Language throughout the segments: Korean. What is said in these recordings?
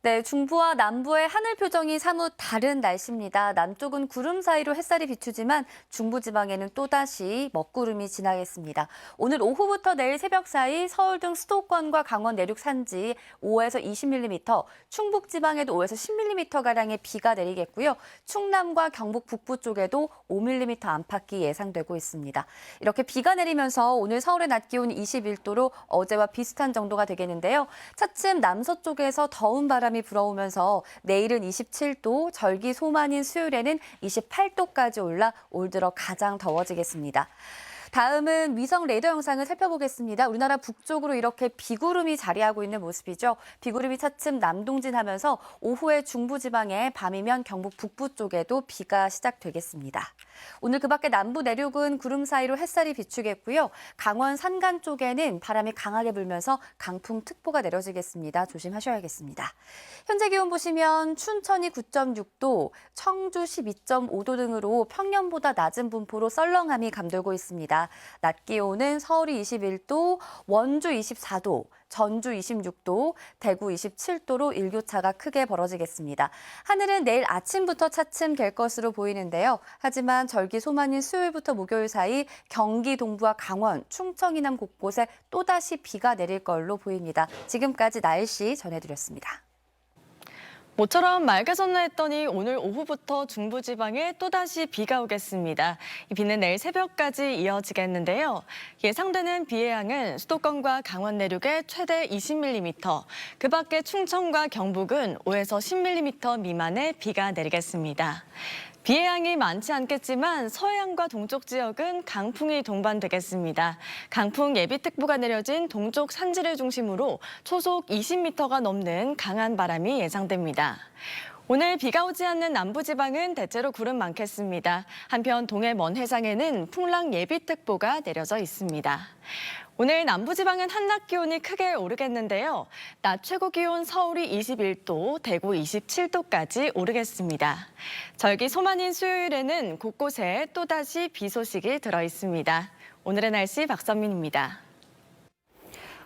네, 중부와 남부의 하늘 표정이 사뭇 다른 날씨입니다. 남쪽은 구름 사이로 햇살이 비추지만 중부지방에는 또다시 먹구름이 지나겠습니다. 오늘 오후부터 내일 새벽 사이 서울 등 수도권과 강원 내륙 산지 5에서 20mm, 충북지방에도 5에서 10mm가량의 비가 내리겠고요. 충남과 경북 북부 쪽에도 5mm 안팎이 예상되고 있습니다. 이렇게 비가 내리면서 오늘 서울의 낮 기온이 21도로 어제와 비슷한 정도가 되겠는데요. 차츰 남서쪽에서 더운 바람이 불어오면서 내일은 27도, 절기 소만인 수요일에는 28도까지 올라 올 들어 가장 더워지겠습니다. 다음은 위성 레이더 영상을 살펴보겠습니다. 우리나라 북쪽으로 이렇게 비구름이 자리하고 있는 모습이죠. 비구름이 차츰 남동진하면서 오후에 중부지방에 밤이면 경북 북부 쪽에도 비가 시작되겠습니다. 오늘 그 밖에 남부 내륙은 구름 사이로 햇살이 비추겠고요. 강원 산간 쪽에는 바람이 강하게 불면서 강풍특보가 내려지겠습니다. 조심하셔야겠습니다. 현재 기온 보시면 춘천이 9.6도, 청주 12.5도 등으로 평년보다 낮은 분포로 썰렁함이 감돌고 있습니다. 낮 기온은 서울이 21도, 원주 24도, 전주 26도, 대구 27도로 일교차가 크게 벌어지겠습니다. 하늘은 내일 아침부터 차츰 갤 것으로 보이는데요. 하지만 절기 소만인 수요일부터 목요일 사이 경기 동부와 강원, 충청 이남 곳곳에 또다시 비가 내릴 걸로 보입니다. 지금까지 날씨 전해드렸습니다. 모처럼 맑아졌나 했더니 오늘 오후부터 중부지방에 또다시 비가 오겠습니다. 이 비는 내일 새벽까지 이어지겠는데요. 예상되는 비의 양은 수도권과 강원 내륙에 최대 20mm, 그 밖에 충청과 경북은 5에서 10mm 미만의 비가 내리겠습니다. 비의 양이 많지 않겠지만 서해안과 동쪽 지역은 강풍이 동반되겠습니다. 강풍 예비특보가 내려진 동쪽 산지를 중심으로 초속 20m가 넘는 강한 바람이 예상됩니다. 오늘 비가 오지 않는 남부지방은 대체로 구름 많겠습니다. 한편 동해 먼 해상에는 풍랑 예비특보가 내려져 있습니다. 오늘 남부지방은 한낮 기온이 크게 오르겠는데요. 낮 최고 기온 서울이 21도, 대구 27도까지 오르겠습니다. 절기 소만인 수요일에는 곳곳에 또다시 비 소식이 들어 있습니다. 오늘의 날씨 박선민입니다.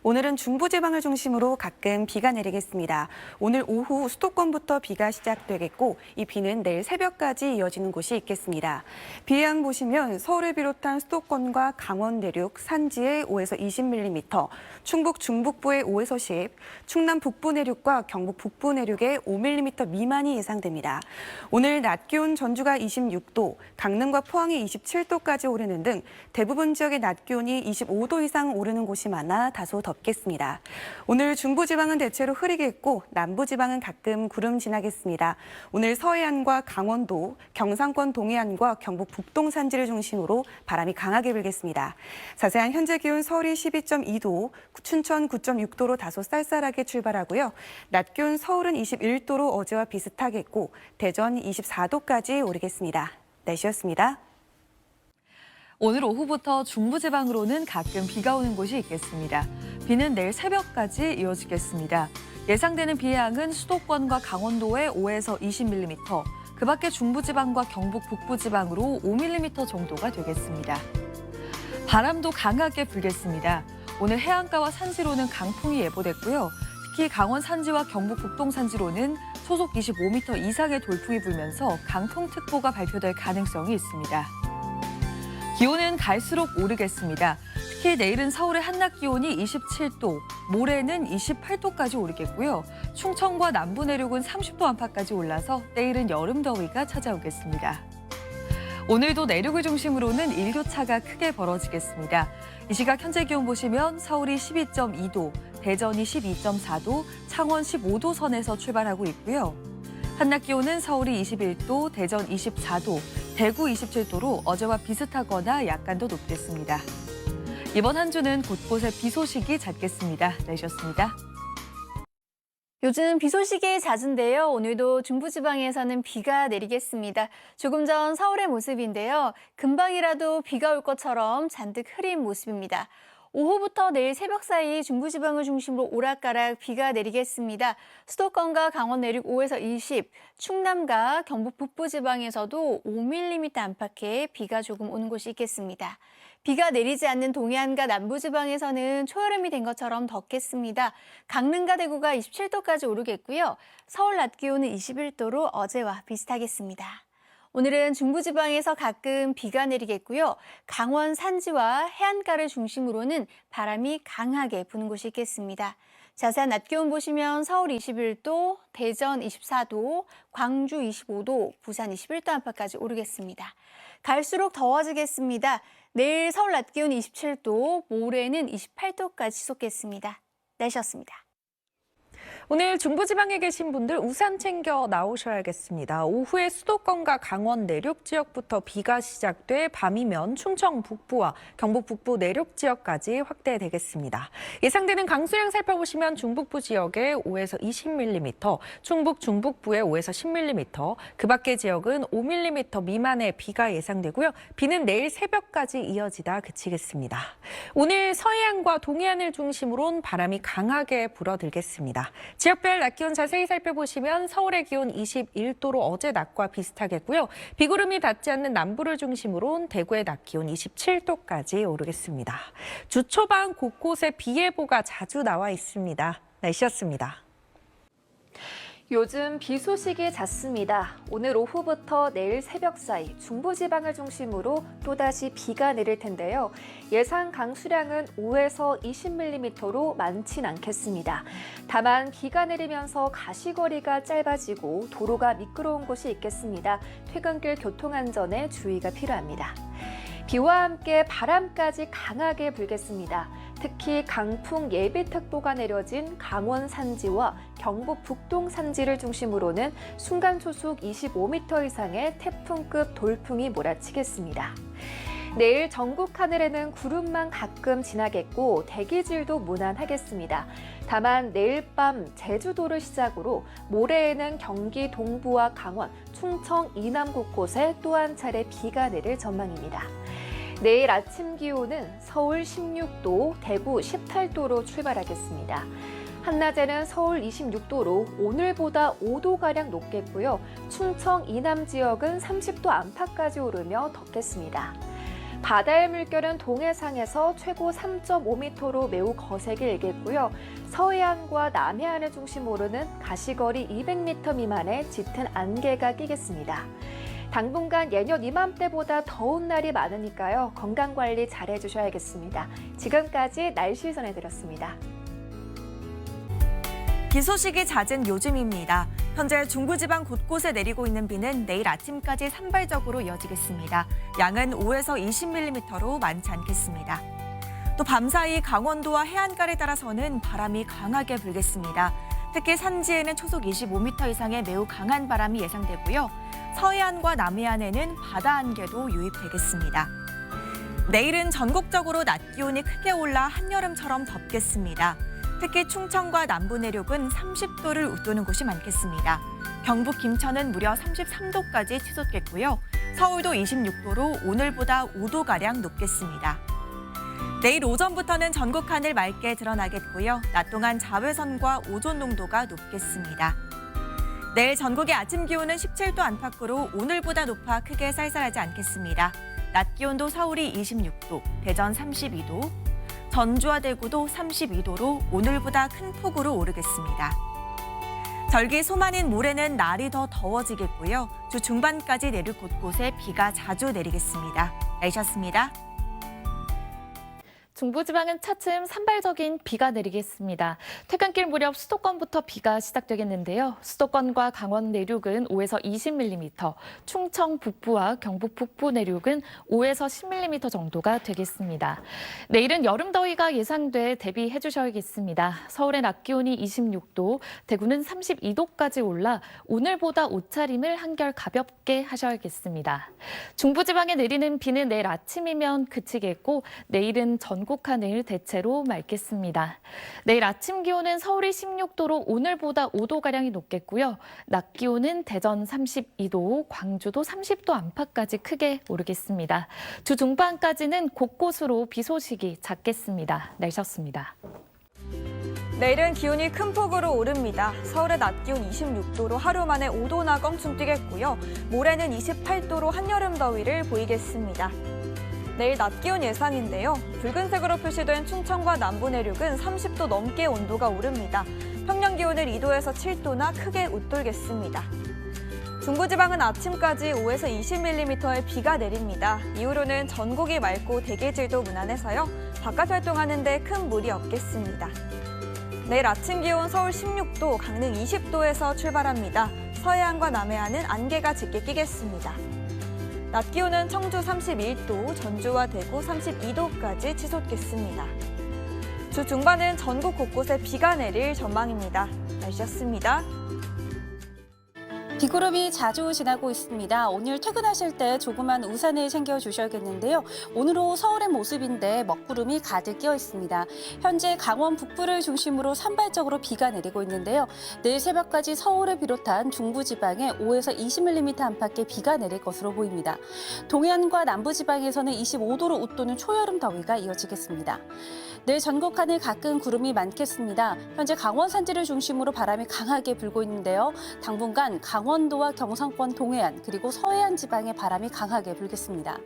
오늘은 중부지방을 중심으로 가끔 비가 내리겠습니다. 오늘 오후 수도권부터 비가 시작되겠고 이 비는 내일 새벽까지 이어지는 곳이 있겠습니다. 비의 양 보시면 서울을 비롯한 수도권과 강원 내륙, 산지에 5에서 20mm, 충북 중북부에 5에서 10, 충남 북부 내륙과 경북 북부 내륙에 5mm 미만이 예상됩니다. 오늘 낮 기온 전주가 26도, 강릉과 포항이 27도까지 오르는 등 대부분 지역의 낮 기온이 25도 이상 오르는 곳이 많아 다소 덥겠습니다. 오늘 중부지방은 대체로 흐리겠고 남부지방은 가끔 구름 지나겠습니다. 오늘 서해안과 강원도, 경상권 동해안과 경북 북동 산지를 중심으로 바람이 강하게 불겠습니다. 자세한 현재 기온 서울이 12.2도, 춘천 9.6도로 다소 쌀쌀하게 출발하고요. 낮 기온 서울은 21도로 어제와 비슷하겠고 대전 24도까지 오르겠습니다. 날씨였습니다. 오늘 오후부터 중부지방으로는 가끔 비가 오는 곳이 있겠습니다. 비는 내일 새벽까지 이어지겠습니다. 예상되는 비의 양은 수도권과 강원도에 5에서 20mm, 그 밖에 중부지방과 경북 북부지방으로 5mm 정도가 되겠습니다. 바람도 강하게 불겠습니다. 오늘 해안가와 산지로는 강풍이 예보됐고요. 특히 강원 산지와 경북 북동 산지로는 소속 25m 이상의 돌풍이 불면서 강풍특보가 발표될 가능성이 있습니다. 기온은 갈수록 오르겠습니다. 특히 내일은 서울의 한낮 기온이 27도, 모레는 28도까지 오르겠고요. 충청과 남부 내륙은 30도 안팎까지 올라서 내일은 여름 더위가 찾아오겠습니다. 오늘도 내륙을 중심으로는 일교차가 크게 벌어지겠습니다. 이 시각 현재 기온 보시면 서울이 12.2도, 대전이 12.4도, 창원 15도 선에서 출발하고 있고요. 한낮 기온은 서울이 21도, 대전 24도, 대구 27도로 어제와 비슷하거나 약간 더 높겠습니다. 이번 한 주는 곳곳에 비 소식이 잦겠습니다. 날씨였습니다. 요즘 비 소식이 잦은데요. 오늘도 중부지방에서는 비가 내리겠습니다. 조금 전 서울의 모습인데요. 금방이라도 비가 올 것처럼 잔뜩 흐린 모습입니다. 오후부터 내일 새벽 사이 중부지방을 중심으로 오락가락 비가 내리겠습니다. 수도권과 강원 내륙 5에서 20, 충남과 경북 북부지방에서도 5mm 안팎의 비가 조금 오는 곳이 있겠습니다. 비가 내리지 않는 동해안과 남부지방에서는 초여름이 된 것처럼 덥겠습니다. 강릉과 대구가 27도까지 오르겠고요. 서울 낮 기온은 21도로 어제와 비슷하겠습니다. 오늘은 중부지방에서 가끔 비가 내리겠고요. 강원 산지와 해안가를 중심으로는 바람이 강하게 부는 곳이 있겠습니다. 자세한 낮 기온 보시면 서울 21도, 대전 24도, 광주 25도, 부산 21도 안팎까지 오르겠습니다. 갈수록 더워지겠습니다. 내일 서울 낮 기온 27도, 모레는 28도까지 솟겠습니다. 날씨였습니다. 오늘 중부지방에 계신 분들 우산 챙겨 나오셔야겠습니다. 오후에 수도권과 강원 내륙 지역부터 비가 시작돼 밤이면 충청 북부와 경북 북부 내륙 지역까지 확대되겠습니다. 예상되는 강수량 살펴보시면 중북부 지역에 5에서 20mm, 충북 중북부에 5에서 10mm, 그 밖의 지역은 5mm 미만의 비가 예상되고요. 비는 내일 새벽까지 이어지다 그치겠습니다. 오늘 서해안과 동해안을 중심으로 바람이 강하게 불어들겠습니다. 지역별 낮 기온 자세히 살펴보시면 서울의 기온 21도로 어제 낮과 비슷하겠고요. 비구름이 닿지 않는 남부를 중심으로 대구의 낮 기온 27도까지 오르겠습니다. 주 초반 곳곳에 비 예보가 자주 나와 있습니다. 날씨였습니다. 요즘 비 소식이 잦습니다. 오늘 오후부터 내일 새벽 사이 중부지방을 중심으로 또다시 비가 내릴 텐데요. 예상 강수량은 5에서 20mm로 많진 않겠습니다. 다만 비가 내리면서 가시거리가 짧아지고 도로가 미끄러운 곳이 있겠습니다. 퇴근길 교통안전에 주의가 필요합니다. 비와 함께 바람까지 강하게 불겠습니다. 특히 강풍 예비특보가 내려진 강원 산지와 경북 북동 산지를 중심으로는 순간 초속 25m 이상의 태풍급 돌풍이 몰아치겠습니다. 내일 전국 하늘에는 구름만 가끔 지나겠고 대기질도 무난하겠습니다. 다만 내일 밤 제주도를 시작으로 모레에는 경기 동부와 강원, 충청 이남 곳곳에 또 한 차례 비가 내릴 전망입니다. 내일 아침 기온은 서울 16도, 대구 18도로 출발하겠습니다. 한낮에는 서울 26도로 오늘보다 5도가량 높겠고요. 충청 이남 지역은 30도 안팎까지 오르며 덥겠습니다. 바다의 물결은 동해상에서 최고 3.5m로 매우 거세게 일겠고요. 서해안과 남해안을 중심으로는 가시거리 200m 미만의 짙은 안개가 끼겠습니다. 당분간 예년 이맘때보다 더운 날이 많으니까요. 건강관리 잘 해주셔야겠습니다. 지금까지 날씨 전해드렸습니다. 비 소식이 잦은 요즘입니다. 현재 중부지방 곳곳에 내리고 있는 비는 내일 아침까지 산발적으로 이어지겠습니다. 양은 5에서 20mm로 많지 않겠습니다. 또 밤사이 강원도와 해안가를 따라서는 바람이 강하게 불겠습니다. 특히 산지에는 초속 25m 이상의 매우 강한 바람이 예상되고요. 서해안과 남해안에는 바다 안개도 유입되겠습니다. 내일은 전국적으로 낮 기온이 크게 올라 한여름처럼 덥겠습니다. 특히 충청과 남부 내륙은 30도를 웃도는 곳이 많겠습니다. 경북 김천은 무려 33도까지 치솟겠고요. 서울도 26도로 오늘보다 5도가량 높겠습니다. 내일 오전부터는 전국 하늘 맑게 드러나겠고요. 낮 동안 자외선과 오존 농도가 높겠습니다. 내일 전국의 아침 기온은 17도 안팎으로 오늘보다 높아 크게 쌀쌀하지 않겠습니다. 낮 기온도 서울이 26도, 대전 32도, 전주와 대구도 32도로 오늘보다 큰 폭으로 오르겠습니다. 절기 소만인 모레는 날이 더 더워지겠고요. 주 중반까지 내륙 곳곳에 비가 자주 내리겠습니다. 날씨였습니다. 중부지방은 차츰 산발적인 비가 내리겠습니다. 퇴근길 무렵 수도권부터 비가 시작되겠는데요. 수도권과 강원 내륙은 5에서 20mm, 충청 북부와 경북 북부 내륙은 5에서 10mm 정도가 되겠습니다. 내일은 여름 더위가 예상돼 대비해 주셔야겠습니다. 서울의 낮 기온이 26도, 대구는 32도까지 올라 오늘보다 옷차림을 한결 가볍게 하셔야겠습니다. 중부지방에 내리는 비는 내일 아침이면 그치겠고 내일은 전국 전국 하늘 대체로 맑겠습니다. 내일 아침 기온은 서울이 16도로 오늘보다 5도가량이 높겠고요. 낮 기온은 대전 32도, 광주도 30도 안팎까지 크게 오르겠습니다. 주 중반까지는 곳곳으로 비 소식이 잦겠습니다. 날씨였습니다. 내일은 기온이 큰 폭으로 오릅니다. 서울의 낮 기온 26도로 하루 만에 5도나 껑충 뛰겠고요. 모레는 28도로 한여름 더위를 보이겠습니다. 내일 낮 기온 예상인데요. 붉은색으로 표시된 충청과 남부 내륙은 30도 넘게 온도가 오릅니다. 평년 기온을 2도에서 7도나 크게 웃돌겠습니다. 중부지방은 아침까지 5에서 20mm의 비가 내립니다. 이후로는 전국이 맑고 대기질도 무난해서요. 바깥 활동하는 데 큰 무리 없겠습니다. 내일 아침 기온 서울 16도, 강릉 20도에서 출발합니다. 서해안과 남해안은 안개가 짙게 끼겠습니다. 낮 기온은 청주 31도, 전주와 대구 32도까지 치솟겠습니다. 주 중반은 전국 곳곳에 비가 내릴 전망입니다. 날씨였습니다. 비구름이 자주 지나고 있습니다. 오늘 퇴근하실 때 조그만 우산을 챙겨주셔야겠는데요. 오늘로 서울의 모습인데 먹구름이 가득 끼어 있습니다. 현재 강원 북부를 중심으로 산발적으로 비가 내리고 있는데요. 내일 새벽까지 서울을 비롯한 중부지방에 5에서 20mm 안팎의 비가 내릴 것으로 보입니다. 동해안과 남부지방에서는 25도로 웃도는 초여름 더위가 이어지겠습니다. 내일 전국 하늘 가끔 구름이 많겠습니다. 현재 강원 산지를 중심으로 바람이 강하게 불고 있는데요. 당분간 강원도와 경상권 동해안 그리고 서해안 지방에 바람이 강하게 불겠습니다.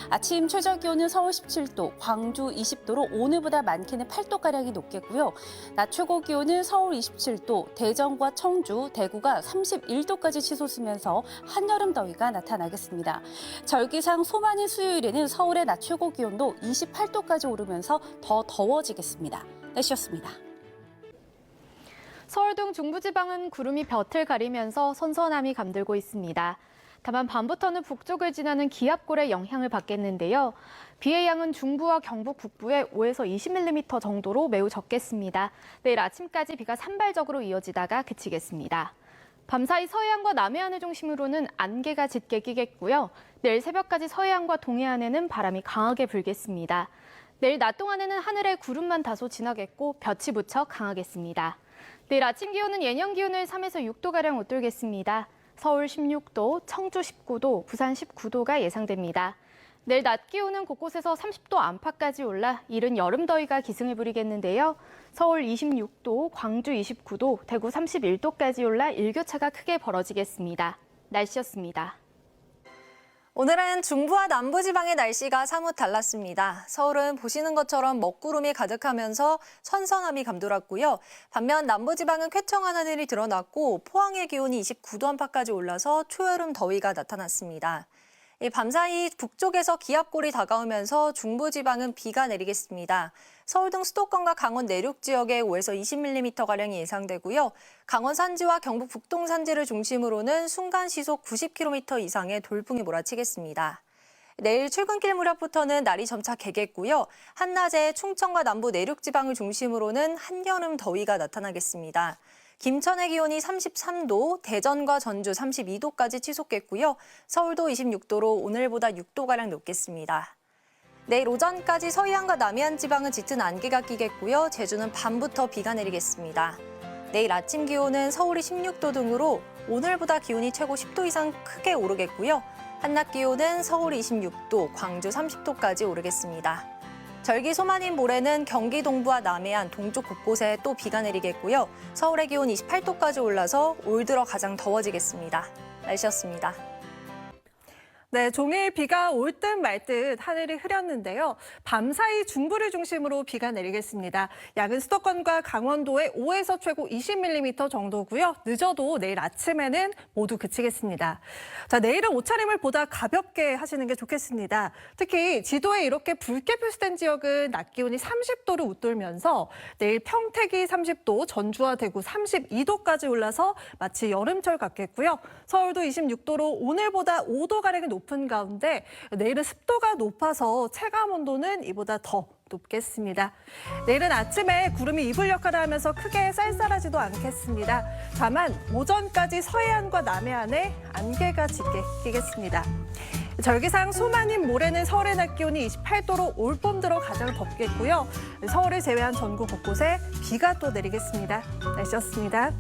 아침 최저 기온은 서울 17도, 광주 20도로 오늘보다 많게는 8도가량이 높겠고요. 낮 최고 기온은 서울 27도, 대전과 청주, 대구가 31도까지 치솟으면서 한여름 더위가 나타나겠습니다. 절기상 소만인 수요일에는 서울의 낮 최고 기온도 28도까지 오르면서 더 더워지겠습니다. 날씨였습니다. 서울 등 중부지방은 구름이 볕을 가리면서 선선함이 감돌고 있습니다. 다만 밤부터는 북쪽을 지나는 기압골의 영향을 받겠는데요. 비의 양은 중부와 경북 북부에 5에서 20mm 정도로 매우 적겠습니다. 내일 아침까지 비가 산발적으로 이어지다가 그치겠습니다. 밤사이 서해안과 남해안을 중심으로는 안개가 짙게 끼겠고요. 내일 새벽까지 서해안과 동해안에는 바람이 강하게 불겠습니다. 내일 낮 동안에는 하늘에 구름만 다소 지나겠고 볕이 무척 강하겠습니다. 내일 아침 기온은 예년 기온을 3에서 6도가량 웃돌겠습니다. 서울 16도, 청주 19도, 부산 19도가 예상됩니다. 내일 낮 기온은 곳곳에서 30도 안팎까지 올라 이른 여름 더위가 기승을 부리겠는데요. 서울 26도, 광주 29도, 대구 31도까지 올라 일교차가 크게 벌어지겠습니다. 날씨였습니다. 오늘은 중부와 남부지방의 날씨가 사뭇 달랐습니다. 서울은 보시는 것처럼 먹구름이 가득하면서 선선함이 감돌았고요. 반면 남부지방은 쾌청한 하늘이 드러났고 포항의 기온이 29도 안팎까지 올라서 초여름 더위가 나타났습니다. 밤사이 북쪽에서 기압골이 다가오면서 중부지방은 비가 내리겠습니다. 서울 등 수도권과 강원 내륙 지역에 5에서 20mm가량이 예상되고요. 강원 산지와 경북 북동 산지를 중심으로는 순간 시속 90km 이상의 돌풍이 몰아치겠습니다. 내일 출근길 무렵부터는 날이 점차 개겠고요. 한낮에 충청과 남부 내륙 지방을 중심으로는 한여름 더위가 나타나겠습니다. 김천의 기온이 33도, 대전과 전주 32도까지 치솟겠고요. 서울도 26도로 오늘보다 6도가량 높겠습니다. 내일 오전까지 서해안과 남해안 지방은 짙은 안개가 끼겠고요. 제주는 밤부터 비가 내리겠습니다. 내일 아침 기온은 서울이 16도 등으로 오늘보다 기온이 최고 10도 이상 크게 오르겠고요. 한낮 기온은 서울이 26도, 광주 30도까지 오르겠습니다. 절기 소만인 모레는 경기 동부와 남해안, 동쪽 곳곳에 또 비가 내리겠고요. 서울의 기온 28도까지 올라서 올 들어 가장 더워지겠습니다. 날씨였습니다. 네, 종일 비가 올 듯 말 듯 하늘이 흐렸는데요. 밤사이 중부를 중심으로 비가 내리겠습니다. 야근 수도권과 강원도에 5에서 최고 20mm 정도고요. 늦어도 내일 아침에는 모두 그치겠습니다. 자, 내일은 옷차림을 보다 가볍게 하시는 게 좋겠습니다. 특히 지도에 이렇게 붉게 표시된 지역은 낮 기온이 30도를 웃돌면서 내일 평택이 30도, 전주와 대구 32도까지 올라서 마치 여름철 같겠고요. 서울도 26도로 오늘보다 5도가량이 높은 가운데 내일은 습도가 높아서 체감 온도는 이보다 더 높겠습니다. 내일은 아침에 구름이 이불 역할을 하면서 크게 쌀쌀하지도 않겠습니다. 다만 오전까지 서해안과 남해안에 안개가 짙게 끼겠습니다. 절기상 소만인 모레는 서울의 낮 기온이 28도로 올 봄 들어 가장 덥겠고요. 서울을 제외한 전국 곳곳에 비가 또 내리겠습니다. 날씨였습니다.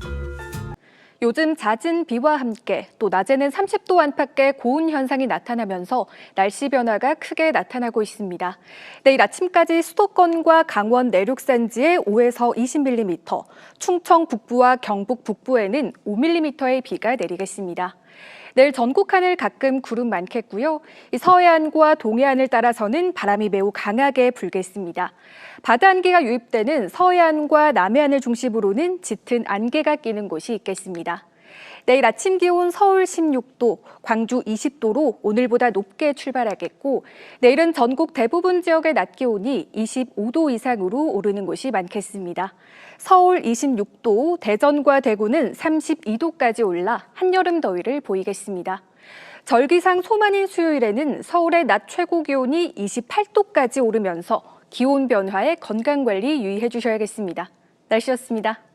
요즘 잦은 비와 함께 또 낮에는 30도 안팎의 고온 현상이 나타나면서 날씨 변화가 크게 나타나고 있습니다. 내일 아침까지 수도권과 강원 내륙 산지에 5에서 20mm, 충청 북부와 경북 북부에는 5mm의 비가 내리겠습니다. 내일 전국 하늘 가끔 구름 많겠고요. 서해안과 동해안을 따라서는 바람이 매우 강하게 불겠습니다. 바다 안개가 유입되는 서해안과 남해안을 중심으로는 짙은 안개가 끼는 곳이 있겠습니다. 내일 아침 기온 서울 16도, 광주 20도로 오늘보다 높게 출발하겠고 내일은 전국 대부분 지역의 낮 기온이 25도 이상으로 오르는 곳이 많겠습니다. 서울 26도, 대전과 대구는 32도까지 올라 한여름 더위를 보이겠습니다. 절기상 소만인 수요일에는 서울의 낮 최고 기온이 28도까지 오르면서 기온 변화에 건강관리 유의해 주셔야겠습니다. 날씨였습니다.